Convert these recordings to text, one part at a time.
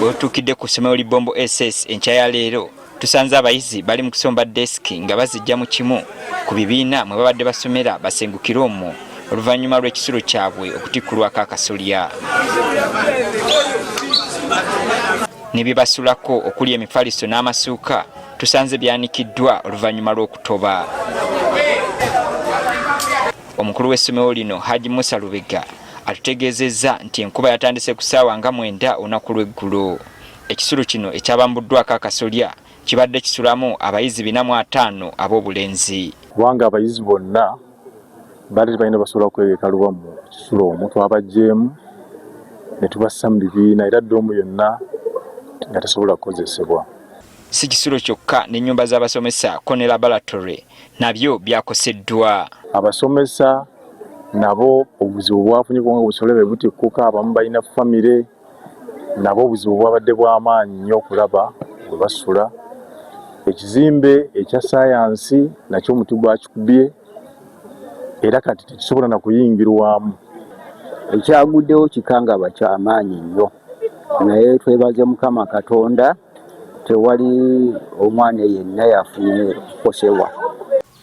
Bwetuukidde ku ssomero Libombo SS enkya ya leero tusanze abayizi bali mu kusomba desiki nga bazijja mu kimu ku bibiina mwe babadde basomera basengukira omwo oluvannyuma lw'ekisulo kyabwe okutikkulwako akasolya. Ne bye basulako okuli emifaliso n'amasuuka tusanze byanikiddwa oluvannyuma lw'okutoba. Omukulu w'essomero lino Haji Musa Lubega atutegeezezza nti enkuba yatandise ku ssaawa nga 9 olunaku lw'eggulo. Ekisulo kino ekyabambuddwako akasolya kibadde kisulamu abayizi 45 ab'obulenzi. Kubanga abayizi bonna baali balina basobola okwebeekaluba mu kisulo omwo twabagyeemu ne tubassa mu bibiina era ddoomu yonna nga tasobola kukozesebwa. Si kisulo kyokka n'ennyumba z'abasomesa ko ne laboratory nabyo byakoseddwa. Abasomesa nabo obuzibu bwafunye kubanga obusolya bwe butikkuka, abamu balina famire, nabo obuzibu bwabadde bw'amaanyi nnyo okulaba bwe basula. Ekizimbe ekya sayansi nakyo omuti gwakikubye era kati tekisobola na kuyingirwamu. Ekyaguddewo kikangaba ky'amaanyi nnyo, naye twebaze Mukama Katonda tewali omwana yenna yafunye kukosebwa.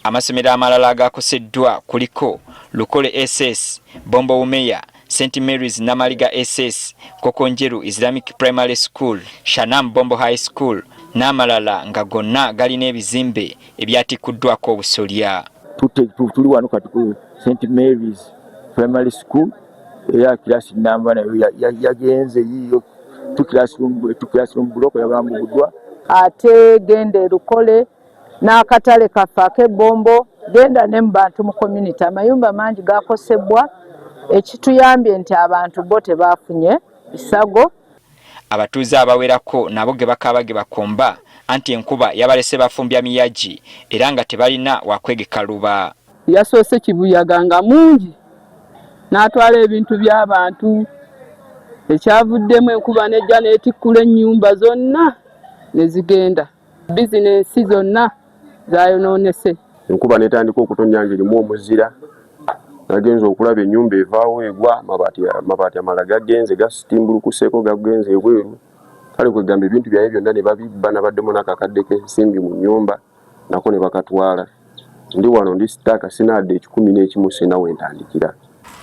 Amasomero amalala agakoseddwa kuliko Lukole SS, Bombo Umeya, St. Mary's Namaliga SS, Kokonjeru Islamic Primary School, Shanam Bombo High School n'amalala nga gonna galina ebizimbe ebyatikkuddwako obusolya. Tuli wano kati ku St. Mary's Primary School era class namba nayo yagenze yiyo tu classroom block yabambuddwa. Ate gende Lukole n'akatale kaffe ak'Ebombo genda ne mu bantu mu community amayumba mangi gakosebwa, ekituyambye nti abantu bo tebaafunye bisago. Abatuuze abawerako nabo ge bakaaba ge bakomba anti enkuba yabalese bafumbya miyaji era nga tebalina wakwegeka luba. Yasoose kibuyaga nga mungi n'atwala ebintu by'abantu, ekyavuddemu enkuba nejja n'etikkula ennyumba zonna ne zigenda. Bizinensi zonna zayonoonese. Enkuba netandika okutonnya ng'erimu omuzira, nagenze okulaba ennyumba evaawo egwa, amabaati amalala gagenze gasitimbulukuseeko gagenze ebweru. Kale kwegamba ebintu byaye byonna ne babibba, nabaddemu n'akakadde k'ensimbi mu nnyumba nako ne bakatwala. Ndi wano ndi sitaaka sinaadde 11 sena wentandikira.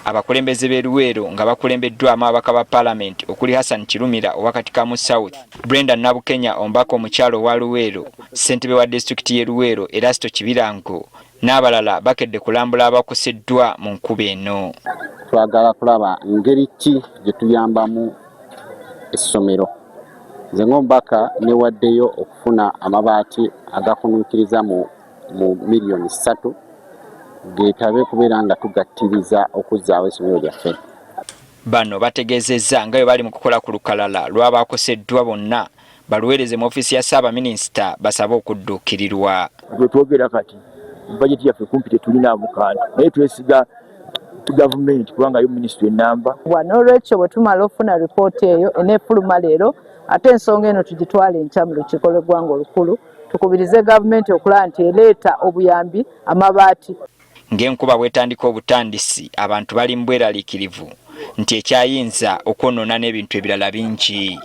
Abakulembeze b'e Luweero nga bakulembeddwamu ababaka ba Parliament okuli Hassan Kirumira owa Katikamu South, Brenda Nabukenya ombaka omukyalo wa Luweero, ssentebe wa disitulikiti y'e Luweero Erasto Kibirango n'abalala bakedde kulambula abakoseddwa mu nkuba eno. Twagala kulaba ngeri ki gye tuyambamu essomero. Nze ng'omubaka newaddeyo okufuna amabaati agakunuukiriza mu miliyoni 3 geetabe kubeera nga tugattiriza okuzzaawo essomero lyaffe. Bano bategeezezza nga bwe bali mu kukola ku lukalala lw'abakoseddwa bonna baluweereze mu ofiisi ya Ssaabaminisita basabe okudduukirirwa. Gwe twogera kati bajeti yaffe kumpi tetulina mukanda, naye twesiga gavumenti kubanga yo minisitule ennamba. N'olwekyo bwe tumala ofuna ripooti eyo eneefuluma leero ate ensonga eno tugitwale enkya mu lukiiko lw'eggwanga olukulu tukubirize gavumenti okulaba nti ereeta obuyambi amabaati. Ng'enkuba bwetandika obutandisi abantu bali mu bweraliikirivu nti ekyayinza okwonoona n'ebintu ebirala bingi.